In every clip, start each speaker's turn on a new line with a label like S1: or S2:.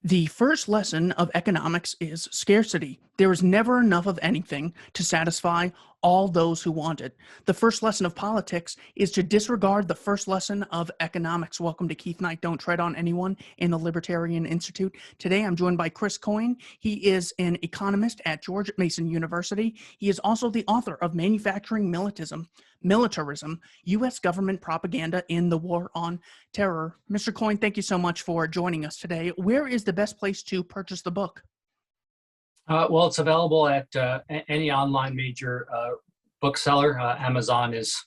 S1: The first lesson of economics is scarcity. There is never enough of anything to satisfy all those who want it. The first lesson of politics is to disregard the first lesson of economics. Welcome to Keith Knight, Don't Tread on Anyone in the Libertarian Institute. Today I'm joined by Chris Coyne. He is an economist at George Mason University. He is also the author of Manufacturing Militarism, U.S. Government Propaganda in the War on Terror. Mr. Coyne, thank you so much for joining us today. Where is the best place to purchase the book?
S2: Well, it's available at any online major bookseller. Amazon is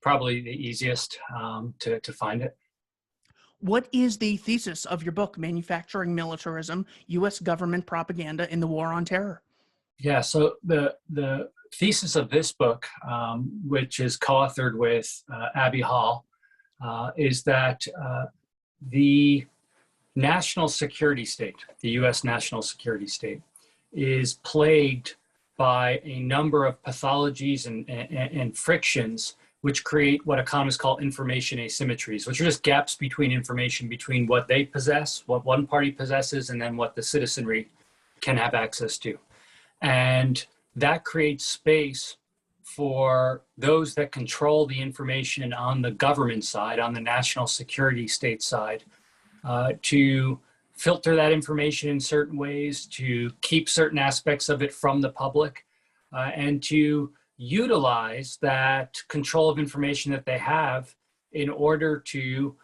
S2: probably the easiest to find it.
S1: What is the thesis of your book, Manufacturing Militarism, U.S. Government Propaganda in the War on Terror?
S2: Yeah, so the thesis of this book, which is co-authored with Abby Hall, is that the national security state, the U.S. national security state, is plagued by a number of pathologies and frictions which create what economists call information asymmetries, which are just gaps between information between what they possess, what one party possesses, and then what the citizenry can have access to. And that creates space for those that control the information on the government side, on the national security state side, to filter that information in certain ways, to keep certain aspects of it from the public, and to utilize that control of information that they have in order to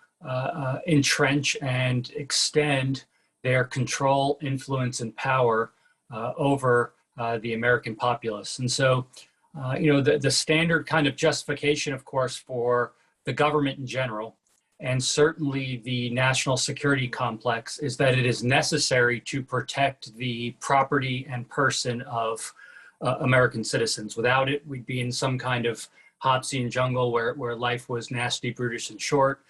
S2: entrench and extend their control, influence, and power over the American populace. And so, the standard kind of justification, of course, for the government in general, and certainly the national security complex, is that it is necessary to protect the property and person of American citizens. Without it, we'd be in some kind of Hobbesian jungle where life was nasty, brutish, and short.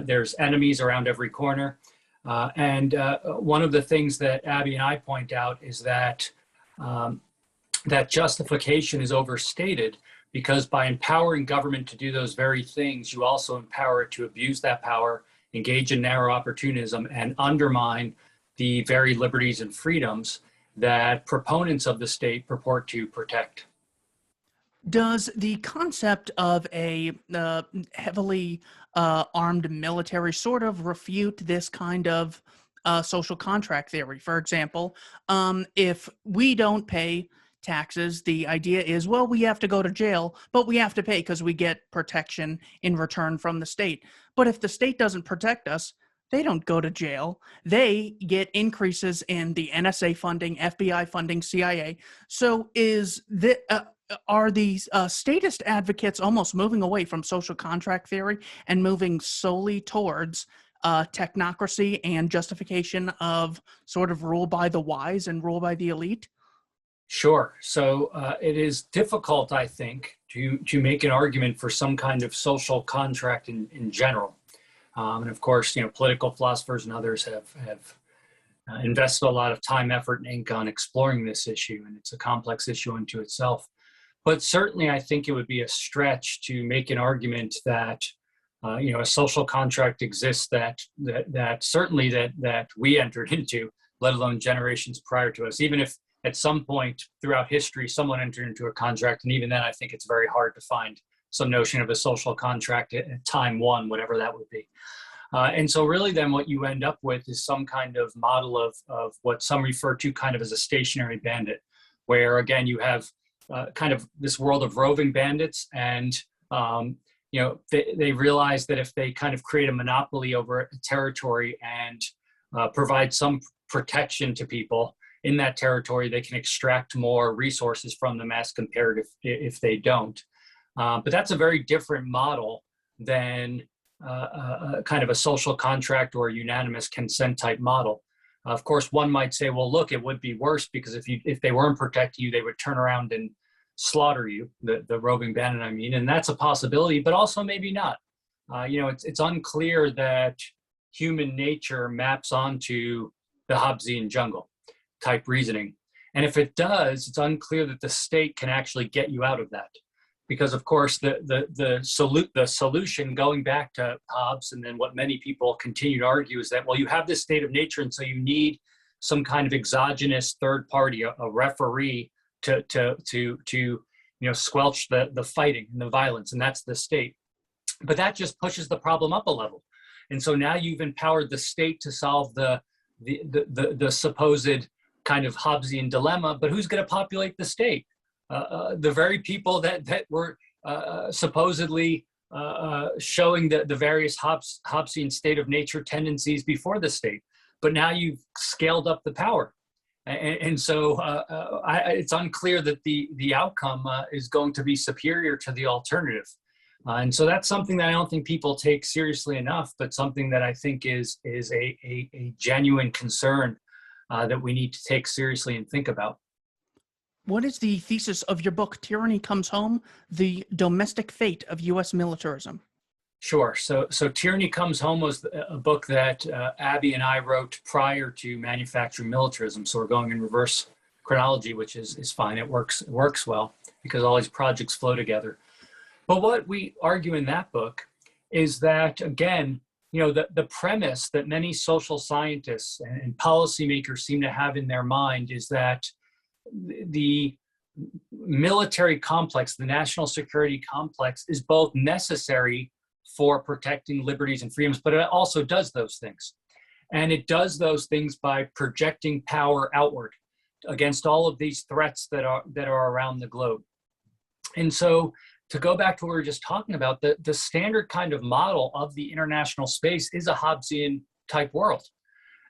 S2: There's enemies around every corner. And one of the things that Abby and I point out is that that justification is overstated, because by empowering government to do those very things, you also empower it to abuse that power, engage in narrow opportunism, and undermine the very liberties and freedoms that proponents of the state purport to protect.
S1: Does the concept of a heavily armed military sort of refute this kind of social contract theory? For example, if we don't pay taxes, the idea is, well, we have to go to jail, but we have to pay because we get protection in return from the state. But if the state doesn't protect us, they don't go to jail. They get increases in the NSA funding, FBI funding, CIA. So are these statist advocates almost moving away from social contract theory and moving solely towards technocracy and justification of sort of rule by the wise and rule by the elite?
S2: Sure. So it is difficult, I think, to make an argument for some kind of social contract in general. And of course, political philosophers and others have invested a lot of time, effort, and ink on exploring this issue, and it's a complex issue unto itself. But certainly, I think it would be a stretch to make an argument that a social contract exists that certainly that we entered into, let alone generations prior to us. Even if at some point throughout history someone entered into a contract, and even then, I think it's very hard to find some notion of a social contract at time one, whatever that would be. And so really then what you end up with is some kind of model of what some refer to kind of as a stationary bandit, where again, you have kind of this world of roving bandits, and they realize that if they kind of create a monopoly over a territory and provide some protection to people in that territory, they can extract more resources from them as compared if they don't. But that's a very different model than kind of a social contract or a unanimous consent type model. Of course, one might say, well, look, it would be worse, because if they weren't protecting you, they would turn around and slaughter you, the roving bandit, I mean, and that's a possibility, but also maybe not. It's unclear that human nature maps onto the Hobbesian jungle type reasoning. And if it does, it's unclear that the state can actually get you out of that. because of course the solution, going back to Hobbes, and then what many people continue to argue, is that, well, you have this state of nature, and so you need some kind of exogenous third party, a referee, to squelch the fighting and the violence, and that's the state. But that just pushes the problem up a level, and so now you've empowered the state to solve the supposed kind of Hobbesian dilemma. But who's going to populate the state? The very people that were supposedly showing the various Hobbesian state of nature tendencies before the state. But now you've scaled up the power. And so it's unclear that the outcome is going to be superior to the alternative. And so that's something that I don't think people take seriously enough, but something that I think is a genuine concern that we need to take seriously and think about.
S1: What is the thesis of your book, Tyranny Comes Home, The Domestic Fate of U.S. Militarism?
S2: Sure. So Tyranny Comes Home was a book that Abby and I wrote prior to Manufacturing Militarism. So we're going in reverse chronology, which is fine. It works well because all these projects flow together. But what we argue in that book is that, again, the premise that many social scientists and policymakers seem to have in their mind is that the military complex, the national security complex, is both necessary for protecting liberties and freedoms, but it also does those things. And it does those things by projecting power outward against all of these threats that are around the globe. And so, to go back to what we were just talking about, the standard kind of model of the international space is a Hobbesian type world.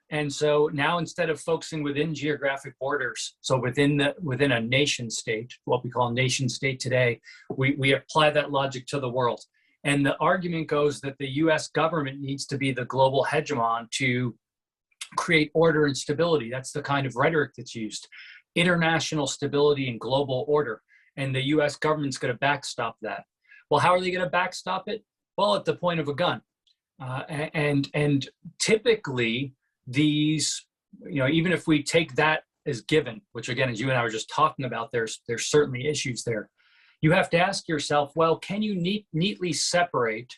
S2: And so now, instead of focusing within geographic borders, so within a nation state, what we call nation state today, we apply that logic to the world. And the argument goes that the US government needs to be the global hegemon to create order and stability. That's the kind of rhetoric that's used. International stability and global order. And the US government's going to backstop that. Well, how are they going to backstop it? Well, at the point of a gun. And typically these, even if we take that as given, which again, as you and I were just talking about, there's certainly issues there. You have to ask yourself, well, can you neatly separate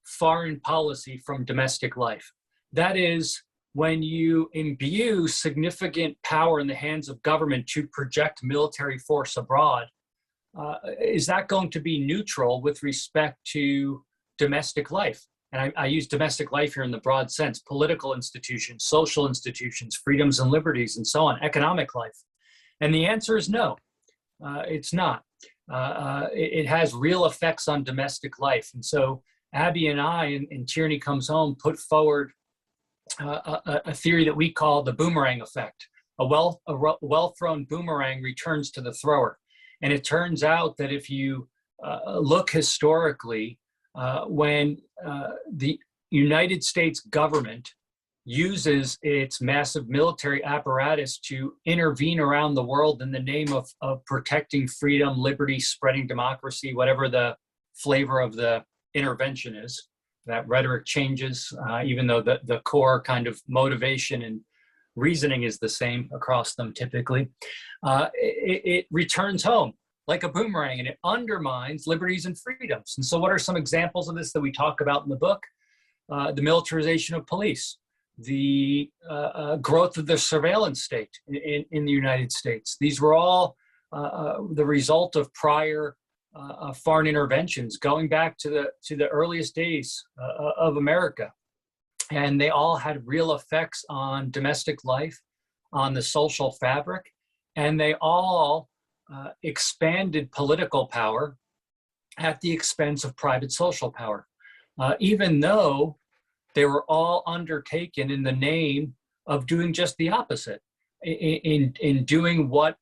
S2: foreign policy from domestic life? That is, when you imbue significant power in the hands of government to project military force abroad, is that going to be neutral with respect to domestic life? And I use domestic life here in the broad sense: political institutions, social institutions, freedoms and liberties, and so on, economic life. And the answer is no, it's not. It has real effects on domestic life. And so Abby and I, in Tyranny Comes Home, put forward a theory that we call the boomerang effect. A well-thrown boomerang returns to the thrower. And it turns out that if you look historically, when the United States government uses its massive military apparatus to intervene around the world in the name of protecting freedom, liberty, spreading democracy, whatever the flavor of the intervention is, that rhetoric changes, even though the core kind of motivation and reasoning is the same across them typically. It returns home like a boomerang, and it undermines liberties and freedoms. And so what are some examples of this that we talk about in the book? The militarization of police, the growth of the surveillance state in the United States. These were all the result of prior foreign interventions going back to the earliest days of America. And they all had real effects on domestic life, on the social fabric, and they all expanded political power at the expense of private social power, even though they were all undertaken in the name of doing just the opposite, in doing what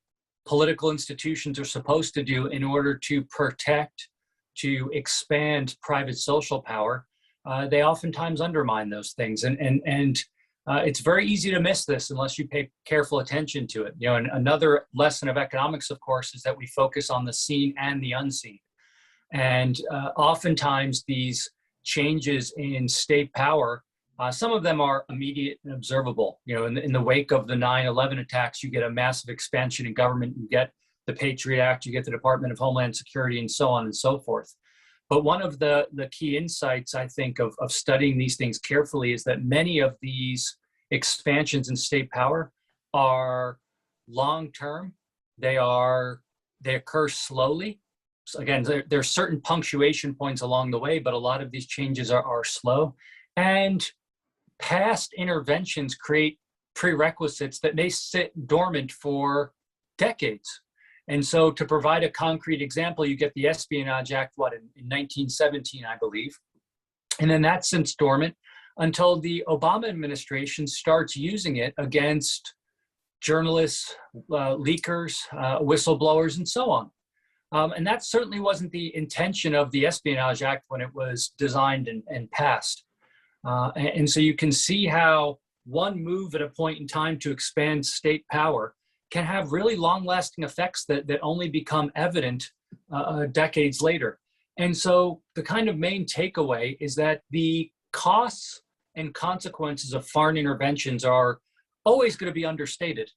S2: political institutions are supposed to do in order to protect, to expand private social power. They oftentimes undermine those things. And it's very easy to miss this unless you pay careful attention to it. And another lesson of economics, of course, is that we focus on the seen and the unseen. And oftentimes these changes in state power, some of them are immediate and observable. In the wake of the 9/11 attacks, you get a massive expansion in government. You get the Patriot Act, you get the Department of Homeland Security, and so on and so forth. But one of the key insights, I think, of studying these things carefully is that many of these expansions in state power are long-term. They occur slowly. So again, there are certain punctuation points along the way, but a lot of these changes are slow. And past interventions create prerequisites that may sit dormant for decades. And so to provide a concrete example, you get the Espionage Act, in 1917, I believe. And then that sits dormant until the Obama administration starts using it against journalists, leakers, whistleblowers, and so on. And that certainly wasn't the intention of the Espionage Act when it was designed and passed. And so you can see how one move at a point in time to expand state power can have really long-lasting effects that only become evident decades later. And so the kind of main takeaway is that the costs and consequences of foreign interventions are always going to be understated.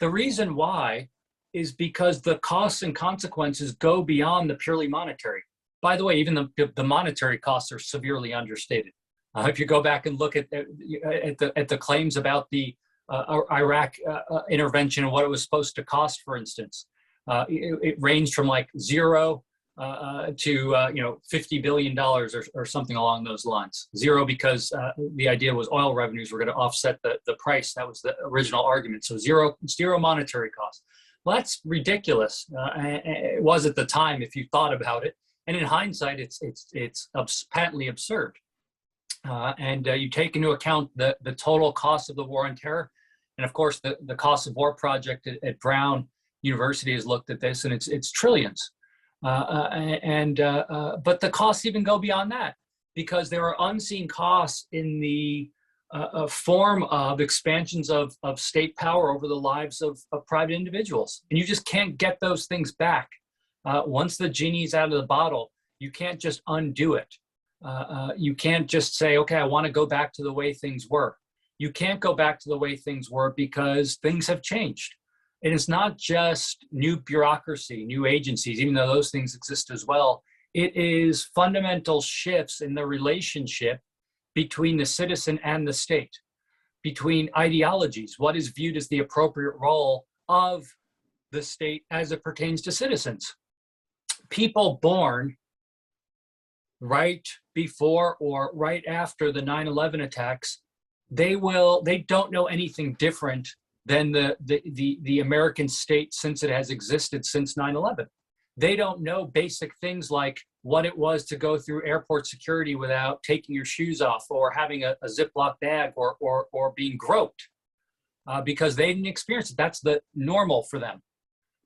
S2: The reason why is because the costs and consequences go beyond the purely monetary. By the way, even the monetary costs are severely understated. If you go back and look at the claims about the Iraq intervention and what it was supposed to cost, for instance, it ranged from like zero to $50 billion or something along those lines. Zero because the idea was oil revenues were going to offset the price. That was the original argument. So zero monetary cost. Well, that's ridiculous. It was at the time if you thought about it, and in hindsight, it's patently absurd. And you take into account the total cost of the war on terror, and of course the cost of war project at Brown University has looked at this, and it's trillions. But the costs even go beyond that, because there are unseen costs in the form of expansions of state power over the lives of private individuals. And you just can't get those things back. Once the genie's out of the bottle, you can't just undo it. You can't just say, okay, I want to go back to the way things were. You can't go back to the way things were because things have changed. And it's not just new bureaucracy, new agencies, even though those things exist as well. It is fundamental shifts in the relationship between the citizen and the state, between ideologies, what is viewed as the appropriate role of the state as it pertains to citizens. People born right before or right after the 9/11 attacks, they don't know anything different than the American state since it has existed since 9/11. They don't know basic things like what it was to go through airport security without taking your shoes off, or having a Ziploc bag, or being groped, because they didn't experience it. That's the normal for them.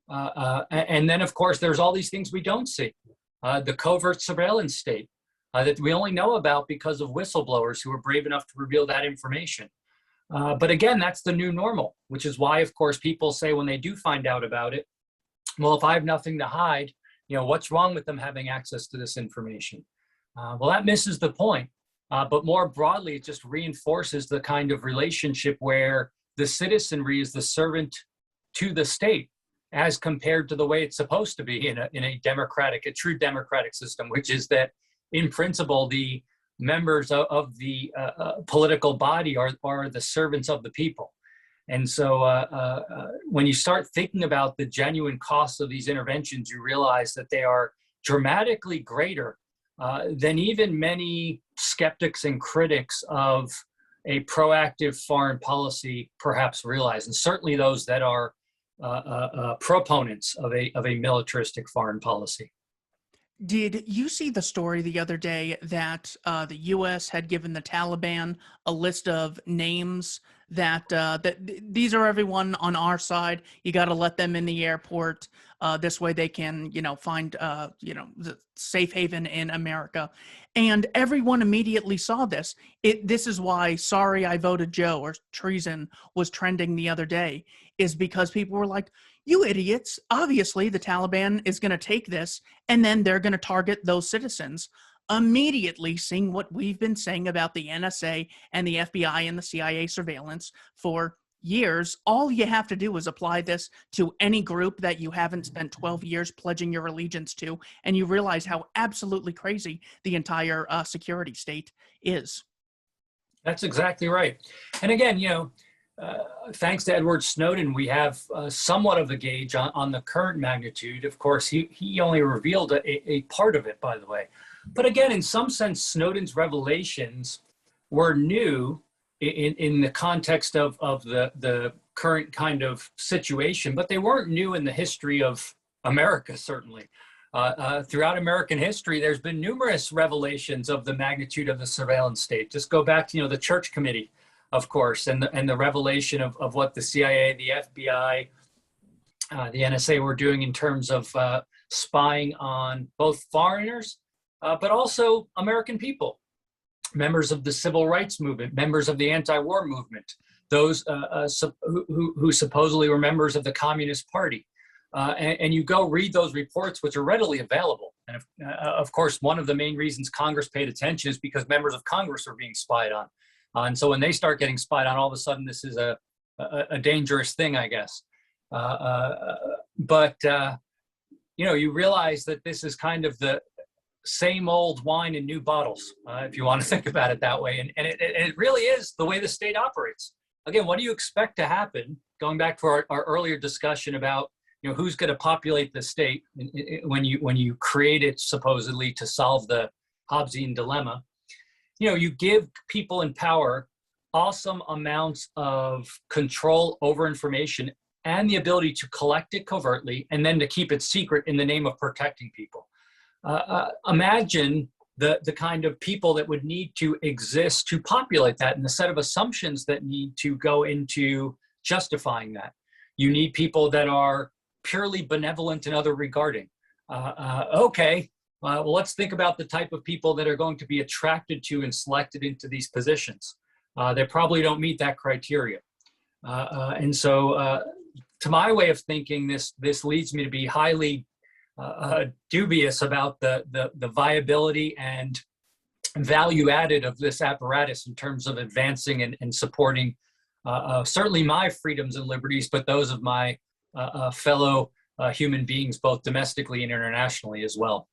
S2: And then, of course, there's all these things we don't see. The covert surveillance state that we only know about because of whistleblowers who were brave enough to reveal that information. But again, that's the new normal, which is why, of course, people say when they do find out about it, well, if I have nothing to hide, what's wrong with them having access to this information? Well, that misses the point. But more broadly, it just reinforces the kind of relationship where the citizenry is the servant to the state, as compared to the way it's supposed to be in a true democratic system, which is that in principle, the members of the political body are the servants of the people. And so when you start thinking about the genuine costs of these interventions, you realize that they are dramatically greater than even many skeptics and critics of a proactive foreign policy perhaps realize, and certainly those that are proponents of a militaristic foreign policy.
S1: Did you see the story the other day that the U.S. had given the Taliban a list of names that these are everyone on our side. You got to let them in the airport. This way they can, find, the safe haven in America. And everyone immediately saw this. This is why "Sorry, I Voted Joe" or treason was trending the other day, is because people were like, you idiots, obviously the Taliban is going to take this and then they're going to target those citizens. Immediately seeing what we've been saying about the NSA and the FBI and the CIA surveillance for years, all you have to do is apply this to any group that you haven't spent 12 years pledging your allegiance to, and you realize how absolutely crazy the entire security state is.
S2: That's exactly right. And again, thanks to Edward Snowden, we have somewhat of a gauge on the current magnitude. Of course, he only revealed a part of it, by the way. But again, in some sense, Snowden's revelations were new in the context of the current kind of situation, but they weren't new in the history of America, certainly. Throughout American history, there's been numerous revelations of the magnitude of the surveillance state. Just go back to, the Church Committee, of course, and the revelation of what the CIA, the FBI, the NSA were doing in terms of spying on both foreigners, but also American people, members of the civil rights movement, members of the anti-war movement, those who supposedly were members of the Communist Party. And you go read those reports, which are readily available. And of course, one of the main reasons Congress paid attention is because members of Congress are being spied on. And so when they start getting spied on, all of a sudden, this is a dangerous thing, I guess. But you realize that this is kind of the same old wine in new bottles, if you want to think about it that way. And it really is the way the state operates. Again, what do you expect to happen? Going back to our earlier discussion about who's going to populate the state when you create it supposedly to solve the Hobbesian dilemma. You give people in power awesome amounts of control over information and the ability to collect it covertly and then to keep it secret in the name of protecting people. Imagine the kind of people that would need to exist to populate that and the set of assumptions that need to go into justifying that. You need people that are purely benevolent in other regarding. Well, let's think about the type of people that are going to be attracted to and selected into these positions. They probably don't meet that criteria. And so to my way of thinking, this leads me to be highly dubious about the viability and value added of this apparatus in terms of advancing and supporting certainly my freedoms and liberties, but those of my fellow human beings, both domestically and internationally as well.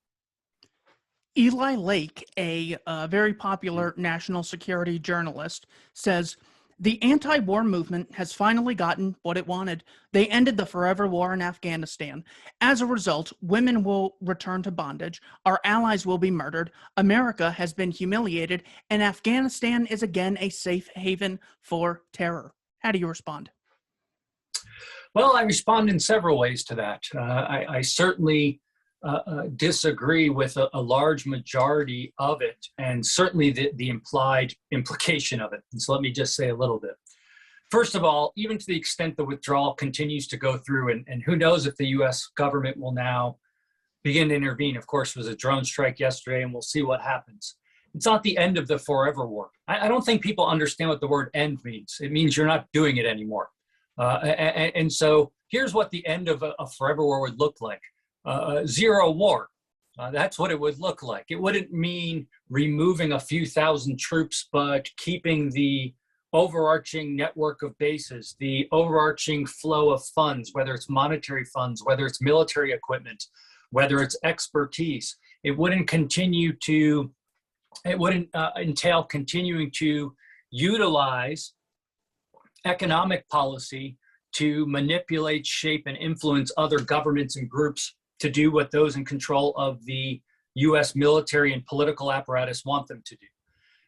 S1: Eli Lake, a very popular national security journalist, says, the anti-war movement has finally gotten what it wanted. They ended the forever war in Afghanistan. As a result, women will return to bondage, our allies will be murdered, America has been humiliated, and Afghanistan is again a safe haven for terror. How do you respond?
S2: Well, I respond in several ways to that. I certainly disagree with a large majority of it, and certainly the implied implication of it. And so let me just say a little bit. First of all, even to the extent the withdrawal continues to go through, and who knows if the U.S. government will now begin to intervene. Of course, there was a drone strike yesterday, and we'll see what happens. It's not the end of the forever war. I don't think people understand what the word end means. It means you're not doing it anymore. And so here's what the end of a forever war would look like. Zero war. That's what it would look like. It wouldn't mean removing a few thousand troops, but keeping the overarching network of bases, the overarching flow of funds, whether it's monetary funds, whether it's military equipment, whether it's expertise. It wouldn't entail continuing to utilize economic policy to manipulate, shape, and influence other governments and groups to do what those in control of the U.S. military and political apparatus want them to do.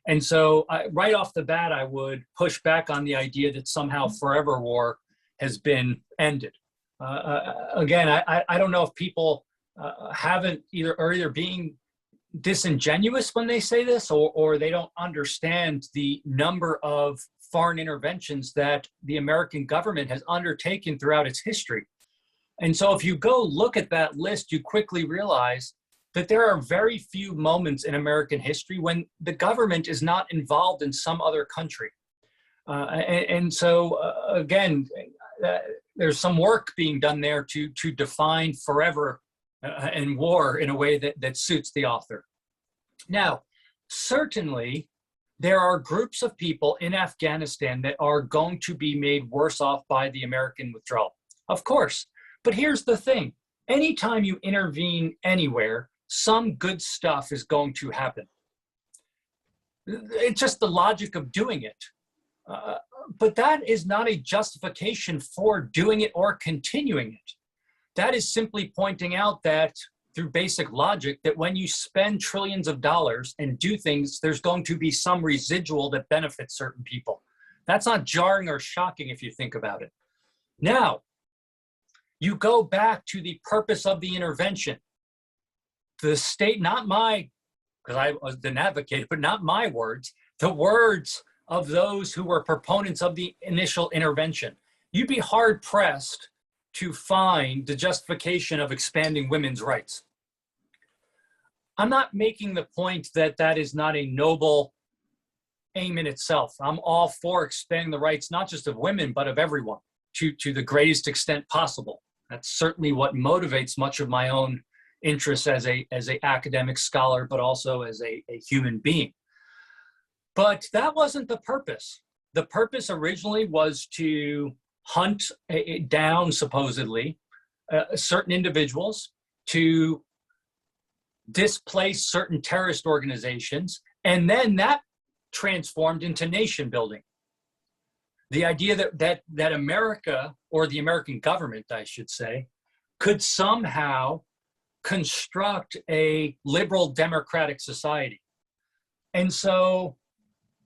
S2: And so right off the bat, I would push back on the idea that somehow forever war has been ended. Again, I don't know if people are either being disingenuous when they say this, or they don't understand the number of foreign interventions that the American government has undertaken throughout its history. And so if you go look at that list, you quickly realize that there are very few moments in American history when the government is not involved in some other country. And so, again, there's some work being done there to define forever and war in a way that suits the author. Now, certainly, there are groups of people in Afghanistan that are going to be made worse off by the American withdrawal. Of course. But here's the thing. Anytime you intervene anywhere, some good stuff is going to happen. It's just the logic of doing it. But that is not a justification for doing it or continuing it. That is simply pointing out that through basic logic, that when you spend trillions of dollars and do things, there's going to be some residual that benefits certain people. That's not jarring or shocking if you think about it. Now, you go back to the purpose of the intervention. The state, not my, because I didn't advocate, but not my words, the words of those who were proponents of the initial intervention. You'd be hard pressed to find the justification of expanding women's rights. I'm not making the point that that is not a noble aim in itself. I'm all for expanding the rights, not just of women, but of everyone to the greatest extent possible. That's certainly what motivates much of my own interests as a academic scholar, but also as a human being. But that wasn't the purpose. The purpose originally was to hunt down, supposedly, certain individuals, to displace certain terrorist organizations, and then that transformed into nation building. The idea that America, or the American government, I should say, could somehow construct a liberal democratic society. And so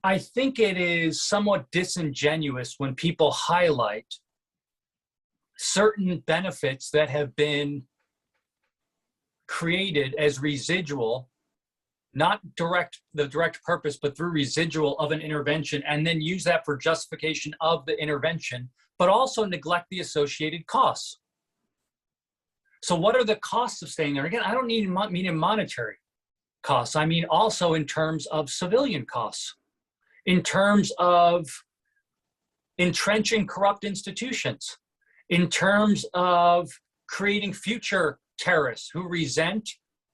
S2: I think it is somewhat disingenuous when people highlight certain benefits that have been created as residual, not the direct purpose, but through residual of an intervention, and then use that for justification of the intervention, but also neglect the associated costs. So what are the costs of staying there? Again, I don't mean in monetary costs. I mean also in terms of civilian costs, in terms of entrenching corrupt institutions, in terms of creating future terrorists who resent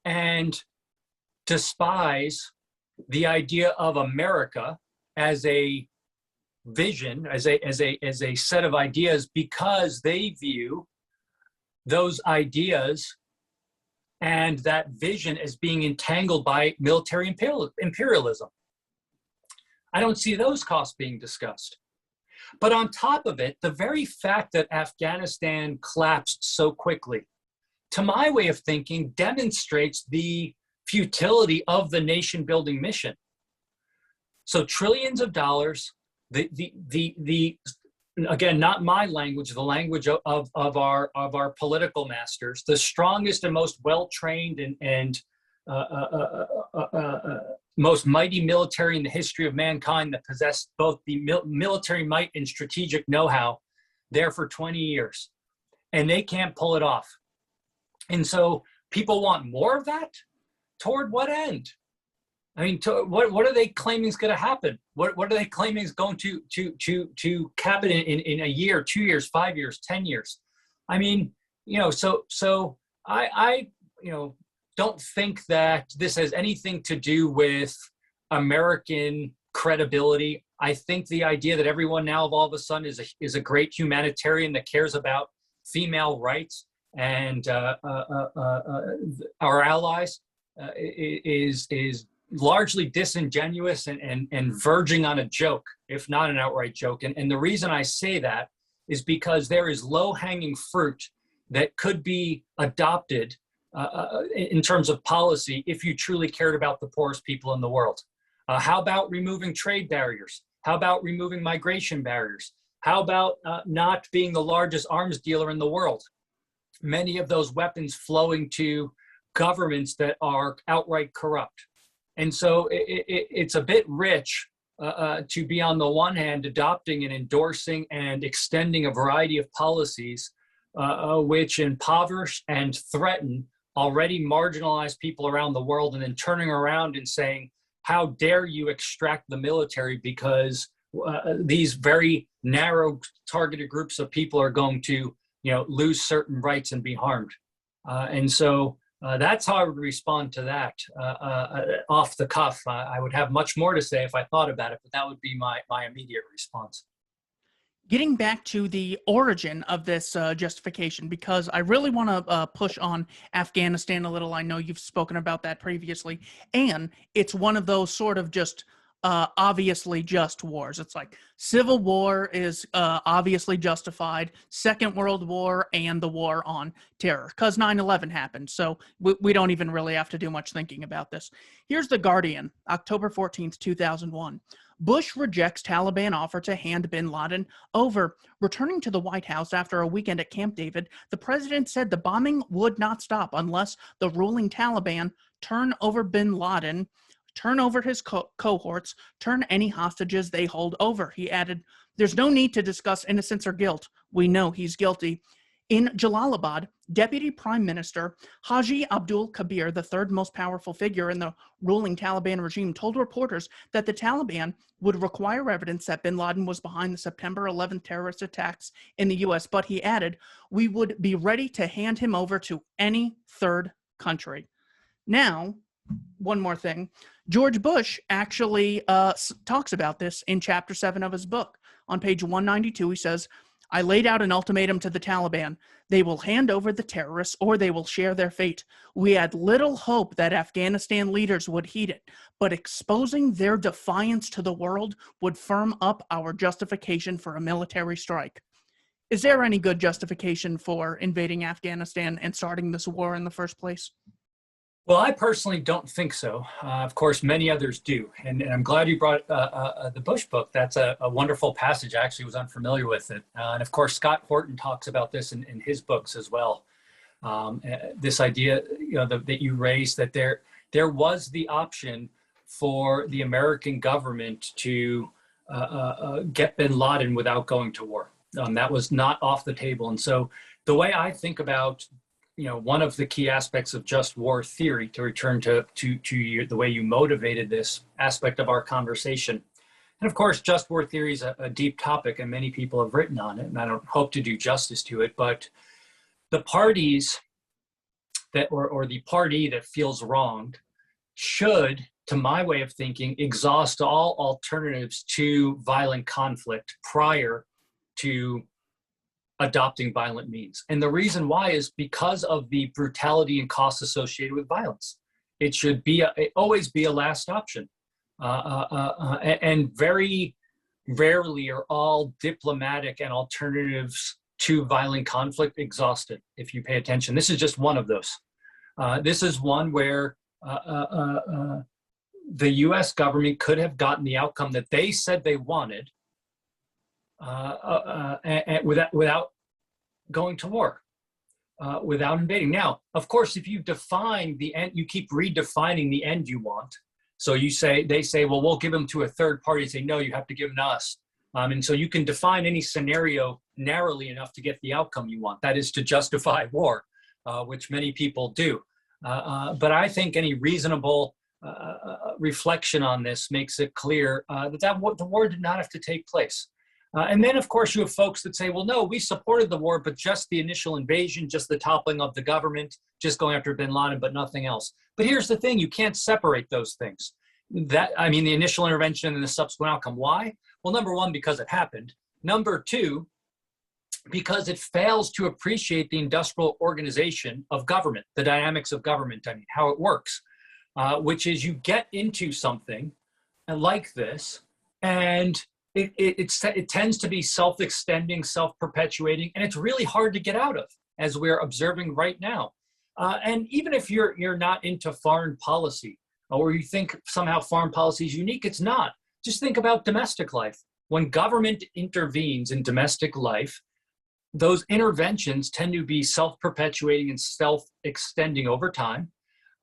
S2: and despise the idea of America as a vision, as a set of ideas, because they view those ideas and that vision as being entangled by military imperialism. I don't see those costs being discussed. But on top of it, the very fact that Afghanistan collapsed so quickly, to my way of thinking, demonstrates the futility of the nation building mission. So trillions of dollars, again, not my language, the language of our political masters, the strongest and most well-trained and most mighty military in the history of mankind, that possessed both the military might and strategic know-how, there for 20 years. And they can't pull it off. And so people want more of that? Toward what end? I mean, what are they claiming is going to happen? What are they claiming is going to happen in a year, 2 years, 5 years, 10 years? I mean, so I don't think that this has anything to do with American credibility. I think the idea that everyone now all of a sudden is a great humanitarian that cares about female rights and our allies is largely disingenuous and verging on a joke, if not an outright joke. And the reason I say that is because there is low-hanging fruit that could be adopted in terms of policy if you truly cared about the poorest people in the world. How about removing trade barriers? How about removing migration barriers? How about not being the largest arms dealer in the world? Many of those weapons flowing to governments that are outright corrupt. And so it's a bit rich to be, on the one hand, adopting and endorsing and extending a variety of policies which impoverish and threaten already marginalized people around the world, and then turning around and saying, how dare you extract the military because these very narrow targeted groups of people are going to lose certain rights and be harmed. And so That's how I would respond to that off the cuff. I would have much more to say if I thought about it, but that would be my immediate response.
S1: Getting back to the origin of this justification, because I really want to push on Afghanistan a little. I know you've spoken about that previously, and it's one of those sort of just obviously just wars. It's like Civil War is obviously justified, Second World War, and the war on terror, because 9/11 happened. So we don't even really have to do much thinking about this. Here's The Guardian, October 14th, 2001. Bush rejects Taliban offer to hand bin Laden over. Returning to the White House after a weekend at Camp David, the president said the bombing would not stop unless the ruling Taliban turn over bin Laden, turn over his cohorts, turn any hostages they hold over. He added, "There's no need to discuss innocence or guilt. We know he's guilty." In Jalalabad, Deputy Prime Minister Haji Abdul Kabir, the third most powerful figure in the ruling Taliban regime, told reporters that the Taliban would require evidence that bin Laden was behind the September 11th terrorist attacks in the U.S., but he added, "We would be ready to hand him over to any third country." Now, one more thing. George Bush actually talks about this in Chapter 7 of his book. On page 192, he says, "I laid out an ultimatum to the Taliban. They will hand over the terrorists or they will share their fate. We had little hope that Afghanistan leaders would heed it, but exposing their defiance to the world would firm up our justification for a military strike." Is there any good justification for invading Afghanistan and starting this war in the first place?
S2: Well, I personally don't think so. Of course, many others do. And I'm glad you brought the Bush book. That's a wonderful passage. I actually was unfamiliar with it. And of course, Scott Horton talks about this in his books as well. This idea, that you raised, that there was the option for the American government to get bin Laden without going to war. That was not off the table. And so the way I think about one of the key aspects of just war theory, to return to the way you motivated this aspect of our conversation. And of course, just war theory is a deep topic and many people have written on it, and I don't hope to do justice to it, but the parties that, or the party that feels wronged should, to my way of thinking, exhaust all alternatives to violent conflict prior to adopting violent means. And the reason why is because of the brutality and costs associated with violence. It should be always be a last option. And very rarely are all diplomatic and alternatives to violent conflict exhausted, if you pay attention. This is just one of those. This is one where the US government could have gotten the outcome that they said they wanted without going to war, without invading. Now, of course, if you define the end, you keep redefining the end you want. So they say, well, we'll give them to a third party. Say, no, you have to give them to us. And so you can define any scenario narrowly enough to get the outcome you want. That is to justify war, which many people do. But I think any reasonable reflection on this makes it clear that the war did not have to take place. And then, of course, you have folks that say, well, no, we supported the war, but just the initial invasion, just the toppling of the government, just going after bin Laden, but nothing else. But here's the thing, you can't separate those things. The initial intervention and the subsequent outcome. Why? Well, number one, because it happened. Number two, because it fails to appreciate the industrial organization of government, the dynamics of government, how it works, which is you get into something like this, and it tends to be self-extending, self-perpetuating, and it's really hard to get out of, as we're observing right now. And even if you're not into foreign policy, or you think somehow foreign policy is unique, it's not. Just think about domestic life. When government intervenes in domestic life, those interventions tend to be self-perpetuating and self-extending over time,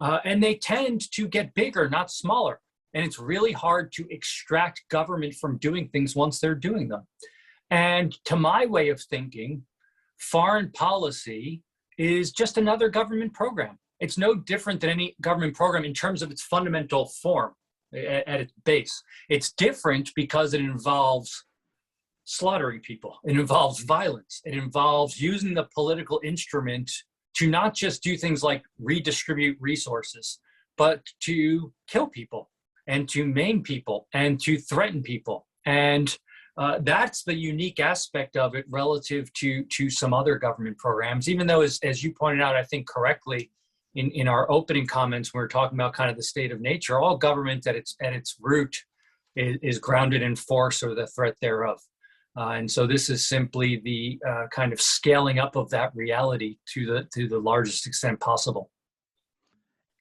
S2: and they tend to get bigger, not smaller. And it's really hard to extract government from doing things once they're doing them. And to my way of thinking, foreign policy is just another government program. It's no different than any government program in terms of its fundamental form at its base. It's different because it involves slaughtering people. It involves violence. It involves using the political instrument to not just do things like redistribute resources, but to kill people and to maim people and to threaten people. And that's the unique aspect of it relative to some other government programs, even though, as you pointed out, I think correctly, in our opening comments, when we're talking about kind of the state of nature, all government at its root is grounded in force or the threat thereof. And so this is simply the kind of scaling up of that reality to the largest extent possible.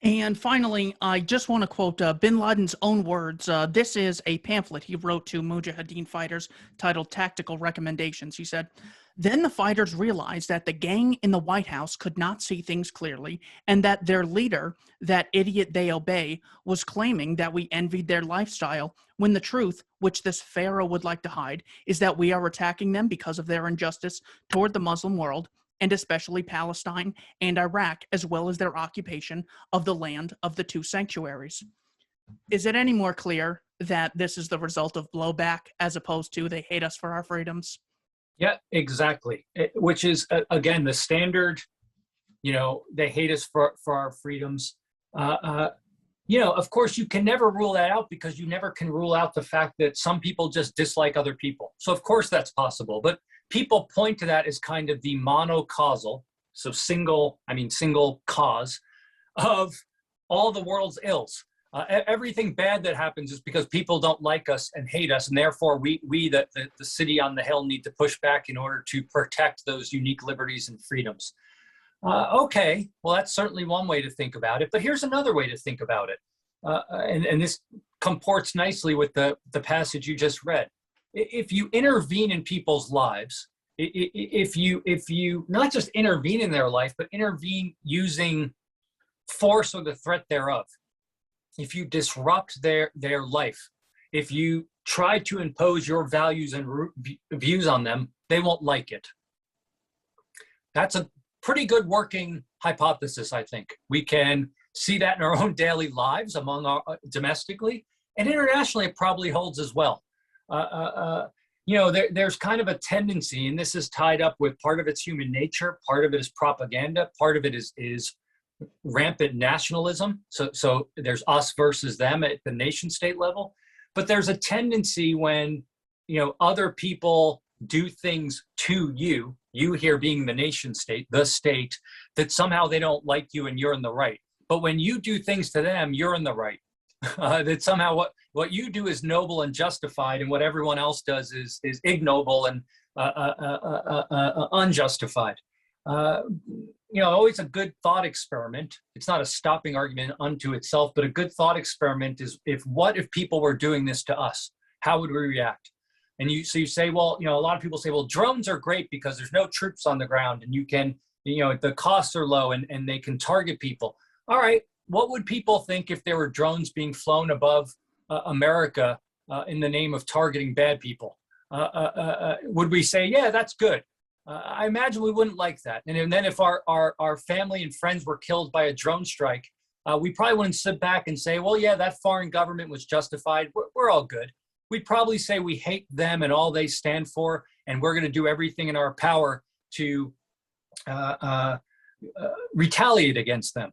S1: And finally, I just want to quote bin Laden's own words. This is a pamphlet he wrote to Mujahideen fighters titled Tactical Recommendations. He said, "Then the fighters realized that the gang in the White House could not see things clearly, and that their leader, that idiot they obey, was claiming that we envied their lifestyle, when the truth, which this pharaoh would like to hide, is that we are attacking them because of their injustice toward the Muslim world, and especially Palestine and Iraq, as well as their occupation of the land of the two sanctuaries." Is it any more clear that this is the result of blowback as opposed to they hate us for our freedoms?
S2: Yeah, exactly. Which is, again, the standard, they hate us for our freedoms. Of course, you can never rule that out, because you never can rule out the fact that some people just dislike other people. So of course that's possible, but people point to that as kind of the monocausal, so single cause of all the world's ills. Everything bad that happens is because people don't like us and hate us, and therefore we the city on the hill, need to push back in order to protect those unique liberties and freedoms. Okay, well, that's certainly one way to think about it, but here's another way to think about it, and this comports nicely with the passage you just read. If you intervene in people's lives, if you not just intervene in their life, but intervene using force or the threat thereof, if you disrupt their life, if you try to impose your values and views on them, they won't like it. That's a pretty good working hypothesis, I think. We can see that in our own daily lives, among our domestically, and internationally it probably holds as well. There's kind of a tendency, and this is tied up with part of it's human nature, part of it is propaganda, part of it is rampant nationalism. So there's us versus them at the nation state level, but there's a tendency when, other people do things to you here being the nation state, the state, that somehow they don't like you and you're in the right. But when you do things to them, you're in the right. That somehow what you do is noble and justified, and what everyone else does is ignoble and unjustified. Always a good thought experiment. It's not a stopping argument unto itself, but a good thought experiment is, what if people were doing this to us? How would we react? And you say, well, a lot of people say, well, drones are great because there's no troops on the ground, and you can, the costs are low, and they can target people. All right, what would people think if there were drones being flown above America in the name of targeting bad people? Would we say, yeah, that's good? I imagine we wouldn't like that. And then if our family and friends were killed by a drone strike, we probably wouldn't sit back and say, well, yeah, that foreign government was justified. We're all good. We'd probably say we hate them and all they stand for, and we're going to do everything in our power to retaliate against them,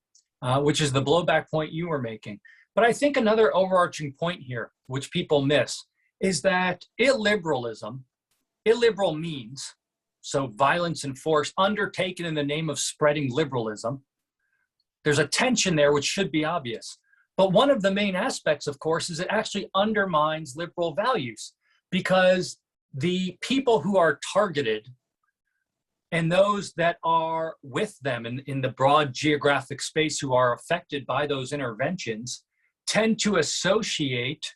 S2: which is the blowback point you were making. But I think another overarching point here, which people miss, is that illiberalism, illiberal means, so violence and force undertaken in the name of spreading liberalism. There's a tension there which should be obvious. But one of the main aspects, of course, is it actually undermines liberal values, because the people who are targeted and those that are with them in the broad geographic space who are affected by those interventions tend to associate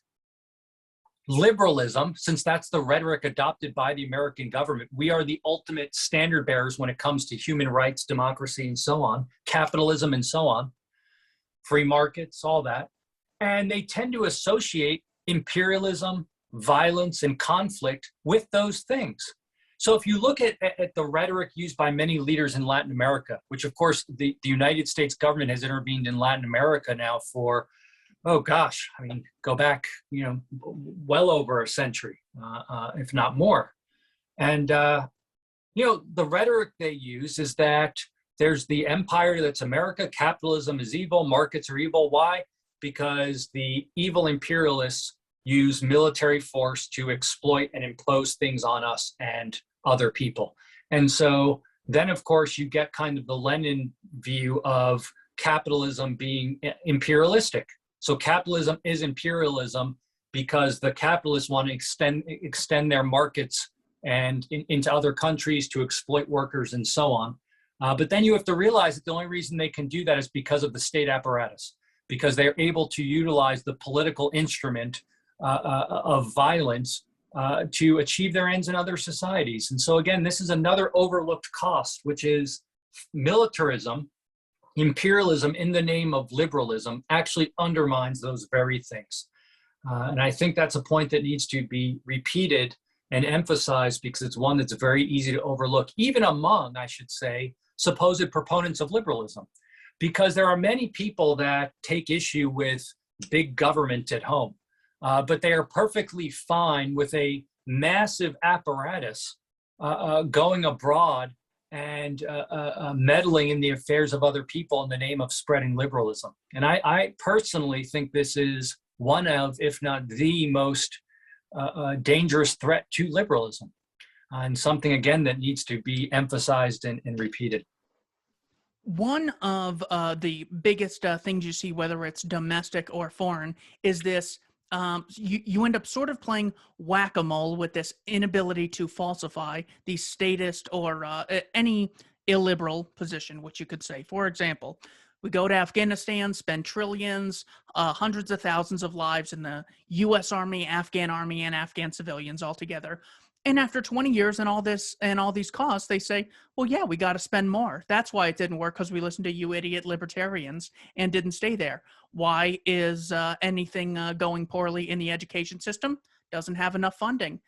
S2: liberalism, since that's the rhetoric adopted by the American government. We are the ultimate standard bearers when it comes to human rights, democracy, and so on, capitalism and so on, free markets, all that. And they tend to associate imperialism, violence, and conflict with those things. So if you look at the rhetoric used by many leaders in Latin America, which of course the United States government has intervened in Latin America now for, oh gosh, I mean, go back, well over a century, if not more. And, the rhetoric they use is that There's the empire that's America. Capitalism is evil. Markets are evil. Why? Because the evil imperialists use military force to exploit and impose things on us and other people. And so then, of course, you get kind of the Lenin view of capitalism being imperialistic. So capitalism is imperialism because the capitalists want to extend their markets and into other countries to exploit workers and so on. But then you have to realize that the only reason they can do that is because of the state apparatus, because they're able to utilize the political instrument of violence to achieve their ends in other societies. And so again, this is another overlooked cost, which is militarism, imperialism in the name of liberalism actually undermines those very things. And I think that's a point that needs to be repeated and emphasized because it's one that's very easy to overlook, even among, I should say, supposed proponents of liberalism. Because there are many people that take issue with big government at home, but they are perfectly fine with a massive apparatus going abroad and meddling in the affairs of other people in the name of spreading liberalism. And I personally think this is one of, if not the most dangerous threat to liberalism, and something, again, that needs to be emphasized and repeated.
S1: One of the biggest things you see, whether it's domestic or foreign, is this, you end up sort of playing whack-a-mole with this inability to falsify the statist or any illiberal position, which you could say. For example, we go to Afghanistan, spend trillions, hundreds of thousands of lives in the U.S. Army, and Afghan civilians altogether. And after 20 years and all this and all these costs, they say, well, yeah, we got to spend more. That's why it didn't work, because we listened to you idiot libertarians and didn't stay there. Why is anything going poorly in the education system? Doesn't have enough funding.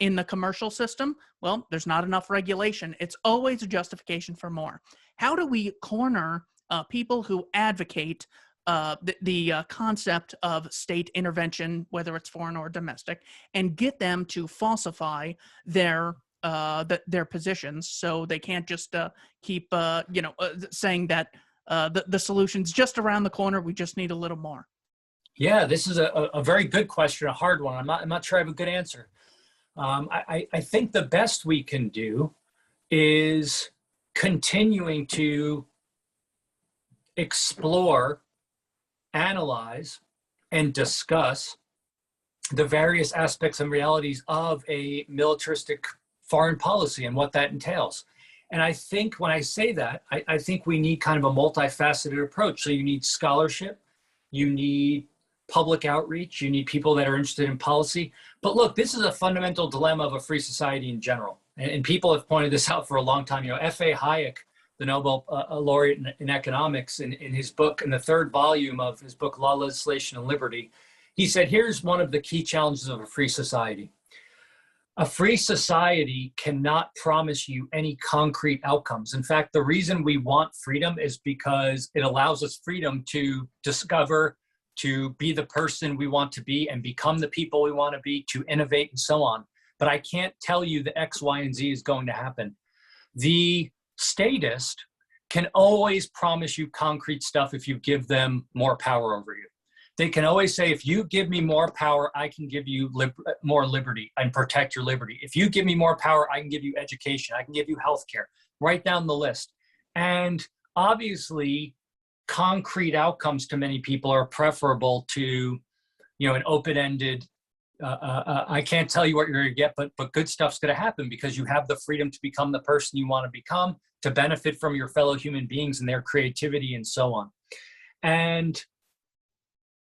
S1: In the commercial system, well, there's not enough regulation. It's always a justification for more. How do we corner people who advocate the concept of state intervention, whether it's foreign or domestic, and get them to falsify their positions, so they can't just keep saying that the solution's just around the corner, we just need a little more?
S2: Yeah, this is a very good question, a hard one. I'm not sure I have a good answer. I think the best we can do is continuing to explore, analyze, and discuss the various aspects and realities of a militaristic foreign policy and what that entails. And I think when I say that, I think we need kind of a multifaceted approach. So you need scholarship, you need public outreach, you need people that are interested in policy. But look, this is a fundamental dilemma of a free society in general. And people have pointed this out for a long time. F.A. Hayek, the Nobel laureate in economics, in his book, in the third volume of his book, Law, Legislation, and Liberty, he said, here's one of the key challenges of a free society. A free society cannot promise you any concrete outcomes. In fact, the reason we want freedom is because it allows us freedom to discover, to be the person we want to be and become the people we want to be, to innovate and so on. But I can't tell you that X, Y, and Z is going to happen. The statist can always promise you concrete stuff if you give them more power over you. They can always say, if you give me more power, I can give you more liberty and protect your liberty. If you give me more power, I can give you education. I can give you healthcare. Right down the list. And obviously, concrete outcomes to many people are preferable to, an open-ended, I can't tell you what you're going to get, but good stuff's going to happen because you have the freedom to become the person you want to become, to benefit from your fellow human beings and their creativity and so on. And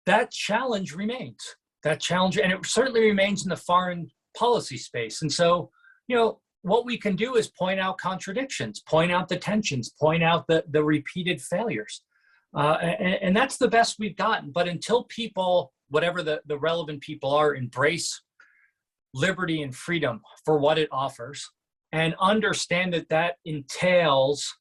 S2: that challenge remains. That challenge, and it certainly remains in the foreign policy space. And so, what we can do is point out contradictions, point out the tensions, point out the repeated failures. And that's the best we've gotten. But until people, whatever the relevant people are, embrace liberty and freedom for what it offers and understand that that entails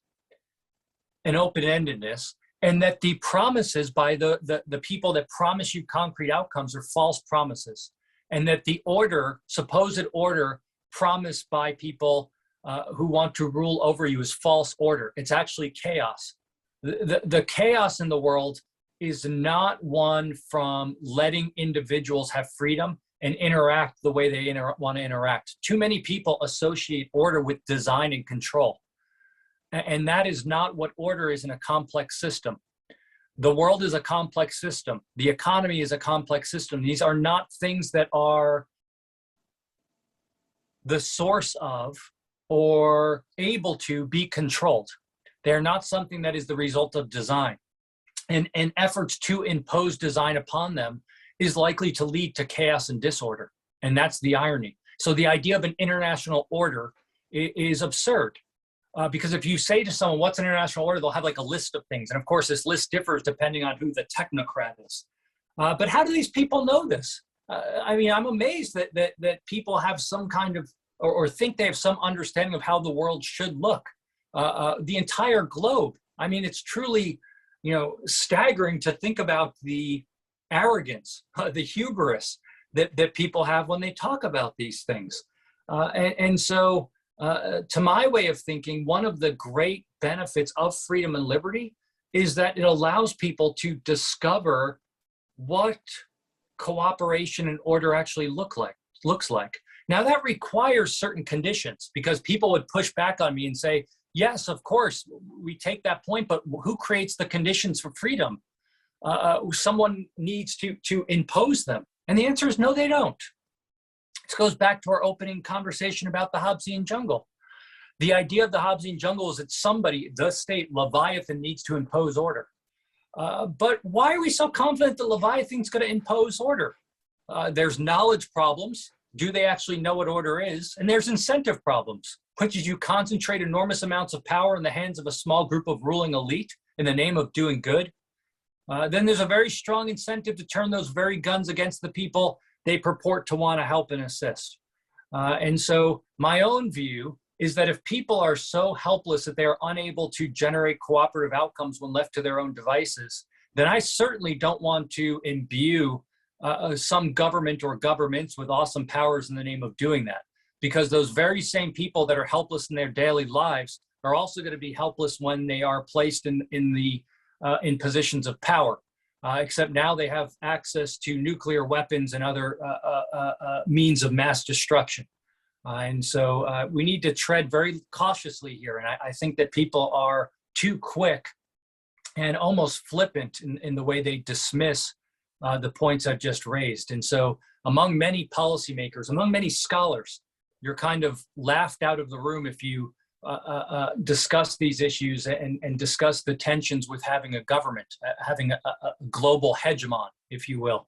S2: an open-endedness, and that the promises by the people that promise you concrete outcomes are false promises, and that the order, supposed order promised by people who want to rule over you is false order. It's actually chaos. The chaos in the world is not one from letting individuals have freedom and interact the way they want to interact. Too many people associate order with design and control. And that is not what order is in a complex system. The world is a complex system. The economy is a complex system. These are not things that are the source of or able to be controlled. They're not something that is the result of design. And efforts to impose design upon them is likely to lead to chaos and disorder. And that's the irony. So the idea of an international order is absurd. Because if you say to someone, what's an international order? They'll have like a list of things. And of course, this list differs depending on who the technocrat is. But how do these people know this? I mean, I'm amazed that people have some kind of, or think they have some understanding of how the world should look. The entire globe. I mean, it's truly, staggering to think about the arrogance, the hubris that people have when they talk about these things. So, to my way of thinking, one of the great benefits of freedom and liberty is that it allows people to discover what cooperation and order actually looks like. Now that requires certain conditions, because people would push back on me and say, yes, of course, we take that point, but who creates the conditions for freedom? Someone needs to impose them. And the answer is no, they don't. This goes back to our opening conversation about the Hobbesian jungle. The idea of the Hobbesian jungle is that somebody, the state, Leviathan, needs to impose order. But why are we so confident that Leviathan's going to impose order? There's knowledge problems. Do they actually know what order is? And there's incentive problems, which is you concentrate enormous amounts of power in the hands of a small group of ruling elite in the name of doing good. Then there's a very strong incentive to turn those very guns against the people they purport to want to help and assist. And so my own view is that if people are so helpless that they are unable to generate cooperative outcomes when left to their own devices, then I certainly don't want to imbue some government or governments with awesome powers in the name of doing that. Because those very same people that are helpless in their daily lives are also going to be helpless when they are placed in positions of power. Except now they have access to nuclear weapons and other means of mass destruction. And so we need to tread very cautiously here. And I think that people are too quick and almost flippant in the way they dismiss the points I've just raised. And so among many policymakers, among many scholars, you're kind of laughed out of the room if you discuss these issues and discuss the tensions with having a government, having a global hegemon, if you will.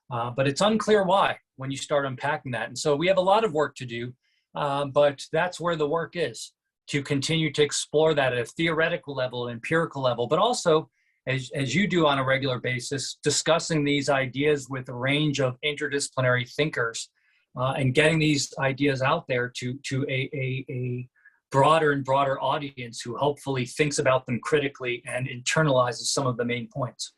S2: But it's unclear why when you start unpacking that. And so we have a lot of work to do, but that's where the work is, to continue to explore that at a theoretical level, an empirical level, but also, as you do on a regular basis, discussing these ideas with a range of interdisciplinary thinkers and getting these ideas out there to a broader and broader audience who hopefully thinks about them critically and internalizes some of the main points.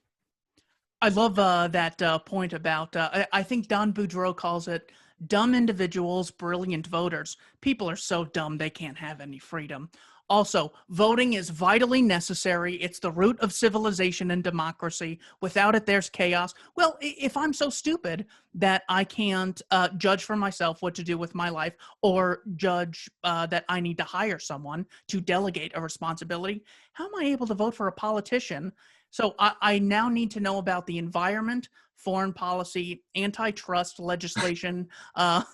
S1: I love that point about, I think Don Boudreaux calls it dumb individuals, brilliant voters. People are so dumb they can't have any freedom. Also, voting is vitally necessary. It's the root of civilization and democracy. Without it, there's chaos. Well, if I'm so stupid that I can't judge for myself what to do with my life, or judge that I need to hire someone to delegate a responsibility, how am I able to vote for a politician? So I now need to know about the environment, foreign policy, antitrust legislation. One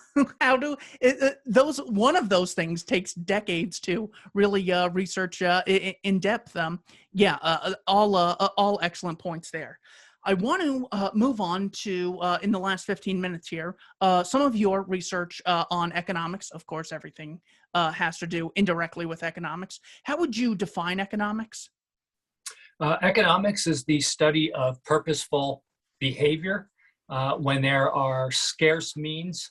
S1: of those things takes decades to really research in depth. All excellent points there. I want to move on to, in the last 15 minutes here, some of your research on economics. Of course, everything has to do indirectly with economics. How would you define economics?
S2: Economics is the study of purposeful behavior when there are scarce means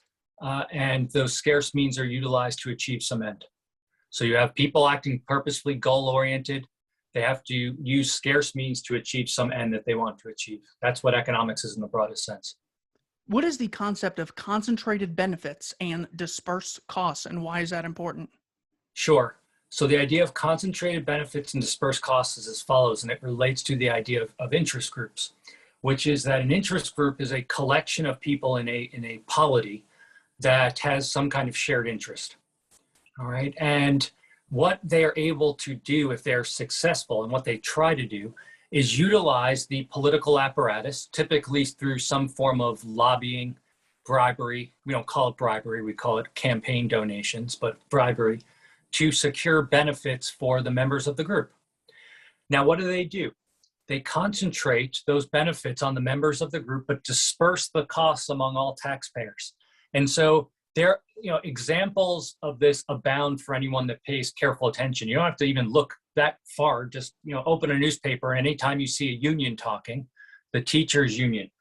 S2: and those scarce means are utilized to achieve some end. So you have people acting purposefully goal-oriented. They have to use scarce means to achieve some end that they want to achieve. That's what economics is in the broadest sense.
S1: What is the concept of concentrated benefits and dispersed costs, and why is that important?
S2: Sure. So the idea of concentrated benefits and dispersed costs is as follows, and it relates to the idea of interest groups, which is that an interest group is a collection of people in a polity that has some kind of shared interest. All right. And what they're able to do if they're successful, and what they try to do, is utilize the political apparatus, typically through some form of lobbying, bribery. We don't call it bribery, we call it campaign donations, but bribery, to secure benefits for the members of the group. Now, what do? They concentrate those benefits on the members of the group, but disperse the costs among all taxpayers. And so there, examples of this abound for anyone that pays careful attention. You don't have to even look that far. Just, open a newspaper, and anytime you see a union talking, the teachers union,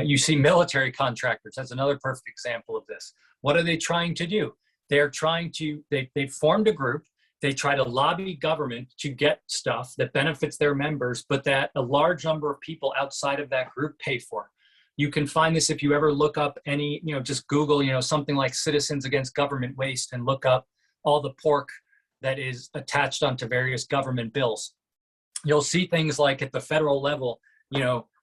S2: you see military contractors. That's another perfect example of this. What are they trying to do? They're trying to, they formed a group. They try to lobby government to get stuff that benefits their members, but that a large number of people outside of that group pay for. You can find this if you ever look up any, just Google, something like Citizens Against Government Waste, and look up all the pork that is attached onto various government bills. You'll see things like at the federal level,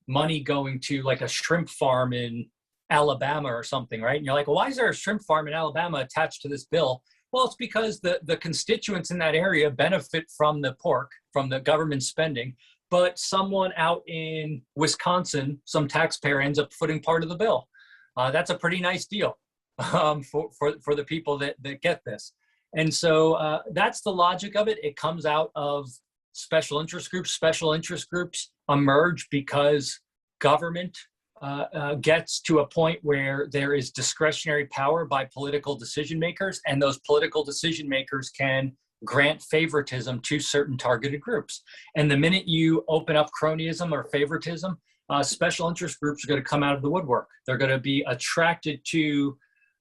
S2: money going to like a shrimp farm in Alabama or something, right? And you're like, well, why is there a shrimp farm in Alabama attached to this bill? Well, it's because the constituents in that area benefit from the pork, from the government spending, but someone out in Wisconsin, some taxpayer, ends up footing part of the bill. That's a pretty nice deal for the people that get this. And so that's the logic of it. It comes out of special interest groups. Special interest groups emerge because government gets to a point where there is discretionary power by political decision makers, and those political decision makers can grant favoritism to certain targeted groups. And the minute you open up cronyism or favoritism, special interest groups are going to come out of the woodwork. They're going to be attracted to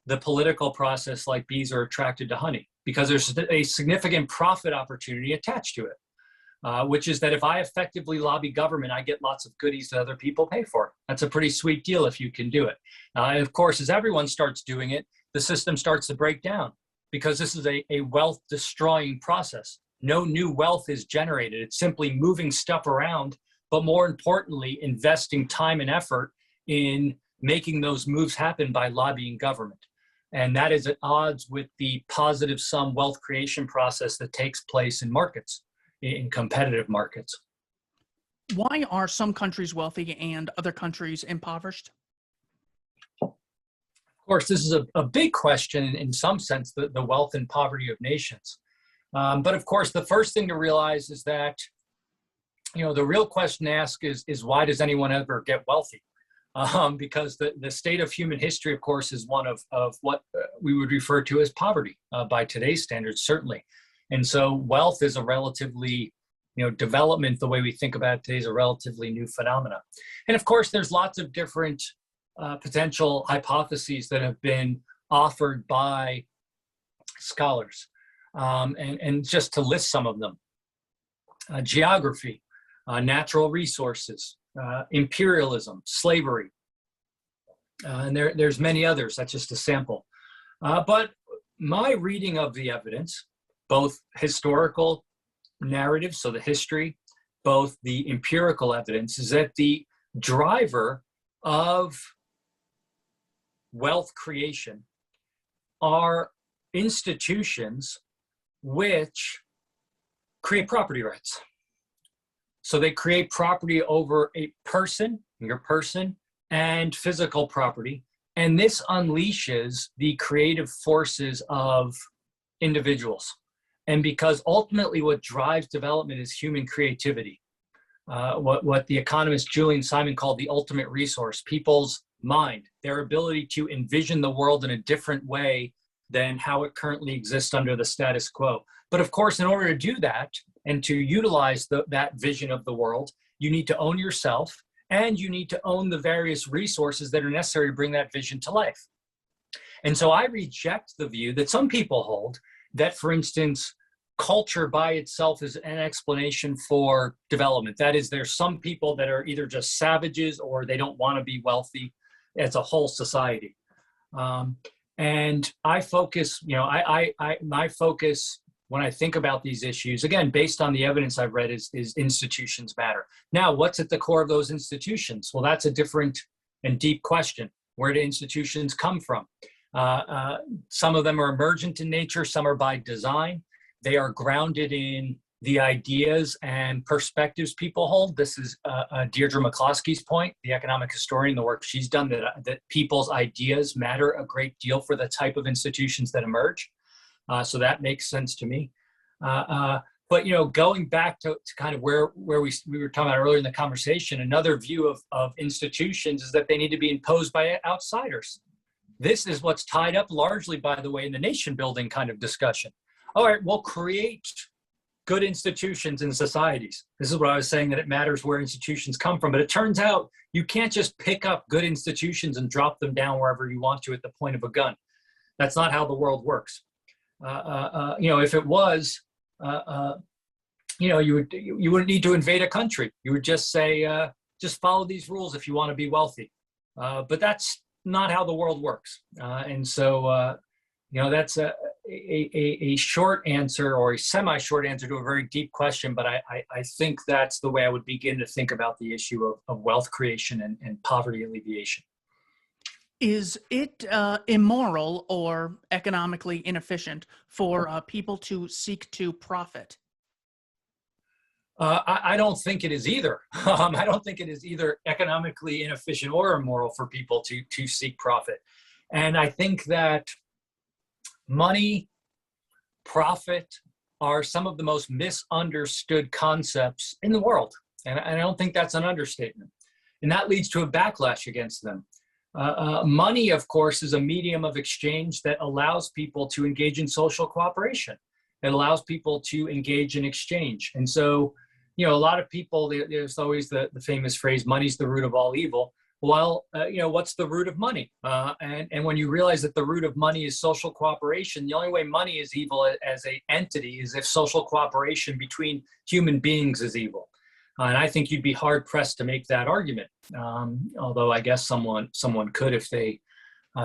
S2: the political process like bees are attracted to honey, because there's a significant profit opportunity attached to it, which is that if I effectively lobby government, I get lots of goodies that other people pay for. That's a pretty sweet deal if you can do it. And of course, as everyone starts doing it, the system starts to break down, because this is a wealth destroying process. No new wealth is generated. It's simply moving stuff around, but more importantly, investing time and effort in making those moves happen by lobbying government. And that is at odds with the positive sum wealth creation process that takes place in markets, in competitive markets.
S1: Why are some countries wealthy and other countries impoverished?
S2: Of course, this is a big question in some sense, the wealth and poverty of nations. But of course, the first thing to realize is that, the real question to ask is why does anyone ever get wealthy? Because the state of human history, of course, is one of what we would refer to as poverty by today's standards, certainly. And so wealth is a relatively, development, the way we think about it today, is a relatively new phenomena. And of course, there's lots of different potential hypotheses that have been offered by scholars. And just to list some of them: geography, natural resources, imperialism, slavery, and there's many others. That's just a sample. But my reading of the evidence, both historical narrative, so the history, both the empirical evidence, is that the driver of wealth creation are institutions which create property rights. So they create property over a person, your person, and physical property. And this unleashes the creative forces of individuals. And because ultimately what drives development is human creativity, what the economist Julian Simon called the ultimate resource, people's mind, their ability to envision the world in a different way than how it currently exists under the status quo. But of course, in order to do that and to utilize that vision of the world, you need to own yourself, and you need to own the various resources that are necessary to bring that vision to life. And so I reject the view that some people hold that, for instance, culture by itself is an explanation for development. That is, there's some people that are either just savages or they don't want to be wealthy as a whole society. And I focus, my focus when I think about these issues, again, based on the evidence I've read, is institutions matter. Now, what's at the core of those institutions? Well, that's a different and deep question. Where do institutions come from? Some of them are emergent in nature, some are by design. They are grounded in the ideas and perspectives people hold. This is Deirdre McCloskey's point, the economic historian, the work she's done, that people's ideas matter a great deal for the type of institutions that emerge. So that makes sense to me. But going back to kind of where we were talking about earlier in the conversation, another view of institutions is that they need to be imposed by outsiders. This is what's tied up largely, by the way, in the nation building kind of discussion. All right, we'll create good institutions in societies. This is what I was saying, that it matters where institutions come from. But it turns out you can't just pick up good institutions and drop them down wherever you want to at the point of a gun. That's not how the world works. If it was, you wouldn't need to invade a country. You would just say, just follow these rules if you want to be wealthy. But that's not how the world works. And so, that's a short answer, or a semi-short answer to a very deep question. But I think that's the way I would begin to think about the issue of wealth creation and poverty alleviation.
S1: Is it immoral or economically inefficient for people to seek to profit?
S2: I don't think it is either. I don't think it is either economically inefficient or immoral for people to seek profit. And I think that money, profit are some of the most misunderstood concepts in the world. And I don't think that's an understatement. And that leads to a backlash against them. Money, of course, is a medium of exchange that allows people to engage in social cooperation. It allows people to engage in exchange. And so, a lot of people, there's always the famous phrase, money's the root of all evil. Well, what's the root of money? And when you realize that the root of money is social cooperation, the only way money is evil as an entity is if social cooperation between human beings is evil. And I think you'd be hard pressed to make that argument. Although I guess someone could if they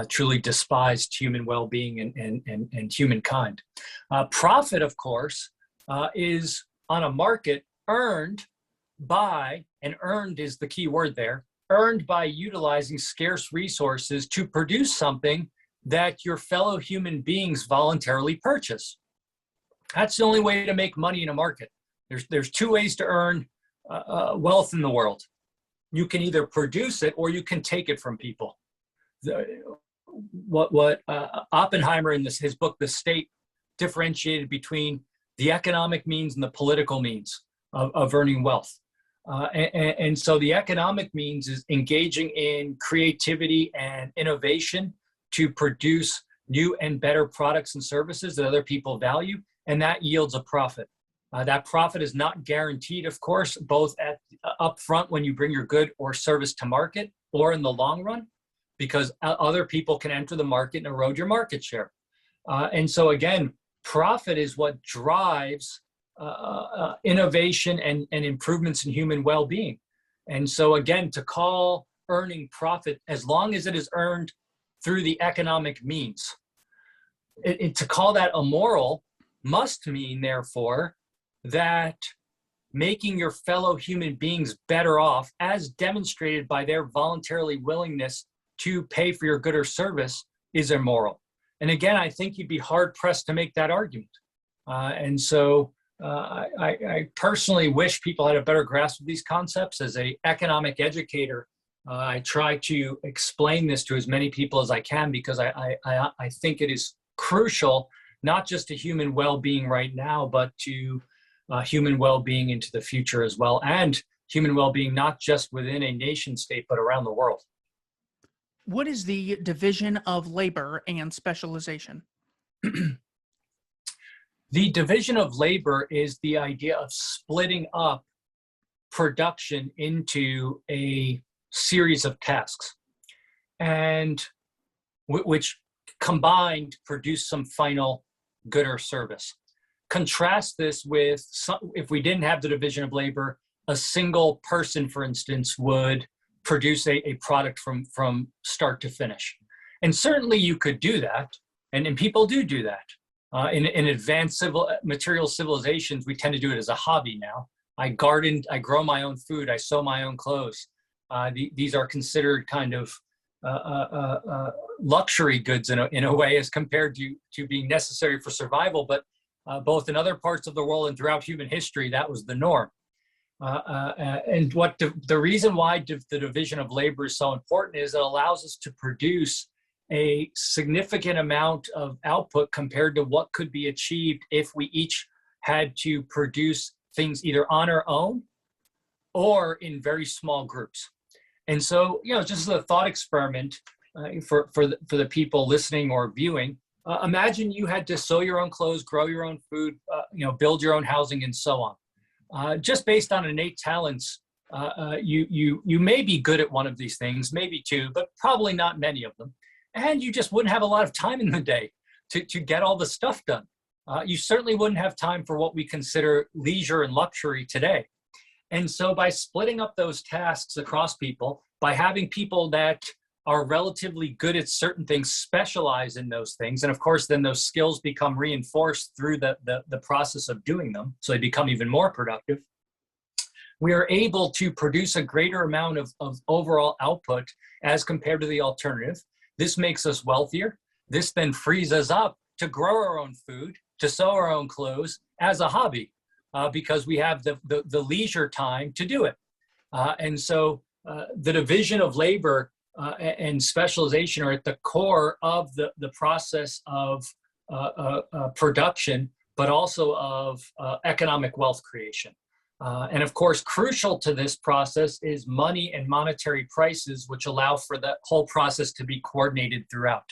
S2: truly despised human well-being and humankind. Profit, of course, is on a market earned by, and earned is the key word there, earned by utilizing scarce resources to produce something that your fellow human beings voluntarily purchase. That's the only way to make money in a market. There's two ways to earn wealth in the world. You can either produce it or you can take it from people. What Oppenheimer in his book, The State, differentiated between the economic means and the political means of earning wealth. And so the economic means is engaging in creativity and innovation to produce new and better products and services that other people value, and that yields a profit. That profit is not guaranteed, of course, both up front when you bring your good or service to market, or in the long run, because other people can enter the market and erode your market share. And so again, profit is what drives innovation and improvements in human well-being. And so again, to call earning profit, as long as it is earned through the economic means, to call that immoral must mean, therefore, that making your fellow human beings better off, as demonstrated by their voluntarily willingness to pay for your good or service, is immoral. And again, I think you'd be hard pressed to make that argument. And so I personally wish people had a better grasp of these concepts. As an economic educator, I try to explain this to as many people as I can, because I think it is crucial, not just to human well-being right now, but to human well-being into the future as well, and human well-being not just within a nation state, but around the world.
S1: What is the division of labor and specialization?
S2: The division of labor is the idea of splitting up production into a series of tasks, and which combined produce some final good or service. Contrast this with if we didn't have the division of labor, a single person, for instance, would produce a product from start to finish. And certainly you could do that, and people do that. In advanced material civilizations, we tend to do it as a hobby now. I garden, I grow my own food, I sew my own clothes. These are considered kind of luxury goods in a way, as compared to being necessary for survival. But both in other parts of the world and throughout human history, that was the norm. And what the reason why the division of labor is so important is it allows us to produce a significant amount of output compared to what could be achieved if we each had to produce things either on our own or in very small groups. And so, just as a thought experiment for the people listening or viewing, imagine you had to sew your own clothes, grow your own food, build your own housing, and so on. Just based on innate talents, you may be good at one of these things, maybe two, but probably not many of them. And you just wouldn't have a lot of time in the day to get all the stuff done. You certainly wouldn't have time for what we consider leisure and luxury today. And so by splitting up those tasks across people, by having people that are relatively good at certain things specialize in those things, and of course then those skills become reinforced through the process of doing them, so they become even more productive, we are able to produce a greater amount of overall output as compared to the alternative. This makes us wealthier. This then frees us up to grow our own food, to sew our own clothes as a hobby, because we have the leisure time to do it. And so the division of labor and specialization are at the core of the process of production, but also of economic wealth creation. And of course, crucial to this process is money and monetary prices, which allow for the whole process to be coordinated throughout,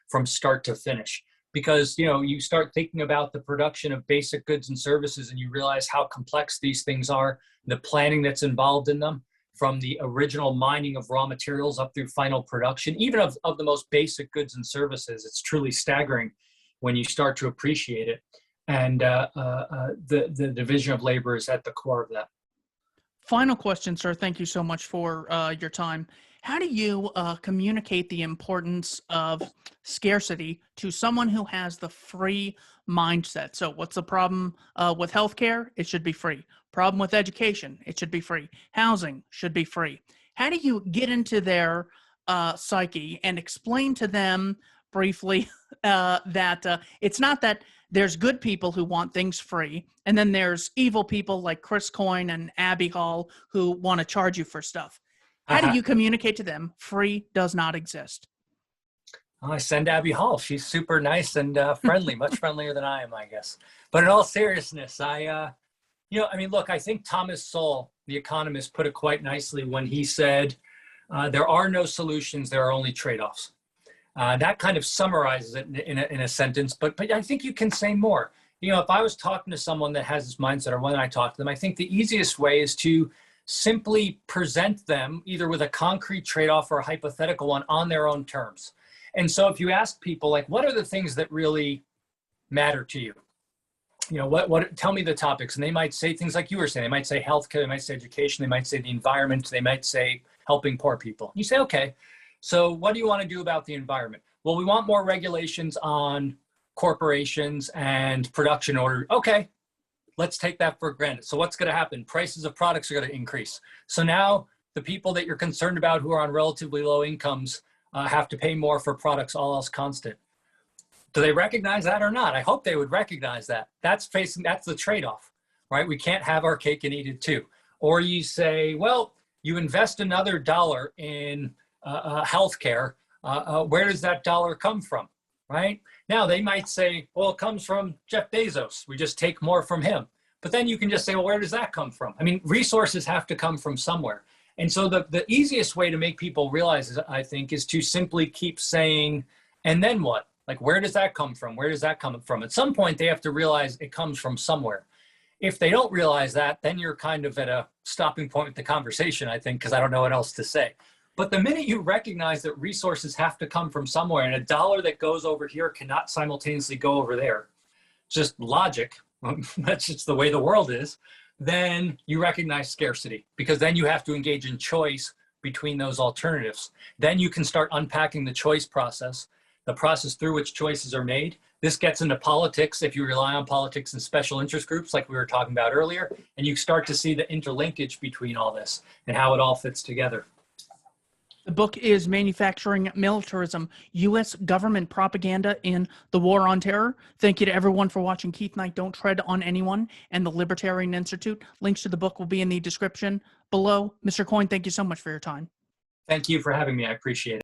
S2: from start to finish. Because, you start thinking about the production of basic goods and services and you realize how complex these things are, the planning that's involved in them, from the original mining of raw materials up through final production, even of the most basic goods and services. It's truly staggering when you start to appreciate it. And the division of labor is at the core of that.
S1: Final question, sir. Thank you so much for your time. How do you communicate the importance of scarcity to someone who has the free mindset? So what's the problem with healthcare? It should be free. Problem with education? It should be free. Housing should be free. How do you get into their psyche and explain to them briefly that it's not that there's good people who want things free, and then there's evil people like Chris Coyne and Abby Hall who want to charge you for stuff? How do you communicate to them free does not exist?
S2: I send Abby Hall. She's super nice and friendly, much friendlier than I am, I guess. But in all seriousness, look, I think Thomas Sowell, the economist, put it quite nicely when he said, there are no solutions, there are only trade-offs. That kind of summarizes it in a sentence, but I think you can say more. If I was talking to someone that has this mindset, or when I talk to them, I think the easiest way is to simply present them either with a concrete trade-off or a hypothetical one on their own terms. And so if you ask people, like, what are the things that really matter to you? Tell me the topics. And they might say things like you were saying. They might say healthcare, they might say education, they might say the environment, they might say helping poor people. You say, okay, so what do you want to do about the environment? Well, we want more regulations on corporations and production order. Okay, let's take that for granted. So what's going to happen? Prices of products are going to increase. So now the people that you're concerned about who are on relatively low incomes have to pay more for products, all else constant. Do they recognize that or not? I hope they would recognize that. That's the trade-off, right? We can't have our cake and eat it too. Or you say, well, you invest another dollar in healthcare. Where does that dollar come from, right? Now they might say, well, it comes from Jeff Bezos. We just take more from him. But then you can just say, well, where does that come from? I mean, resources have to come from somewhere. And so the easiest way to make people realize, I think, is to simply keep saying, and then what? Like, where does that come from? Where does that come from? At some point, they have to realize it comes from somewhere. If they don't realize that, then you're kind of at a stopping point with the conversation, I think, because I don't know what else to say. But the minute you recognize that resources have to come from somewhere, and a dollar that goes over here cannot simultaneously go over there, just logic, that's just the way the world is, then you recognize scarcity, because then you have to engage in choice between those alternatives. Then you can start unpacking the choice process the process through which choices are made. This gets into politics if you rely on politics and special interest groups like we were talking about earlier, and you start to see the interlinkage between all this and how it all fits together.
S1: The book is Manufacturing Militarism, U.S. Government Propaganda in the War on Terror. Thank you to everyone for watching Keith Knight Don't Tread on Anyone and the Libertarian Institute. Links to the book will be in the description below. Mr. Coyne, thank you so much for your time.
S2: Thank you for having me. I appreciate it.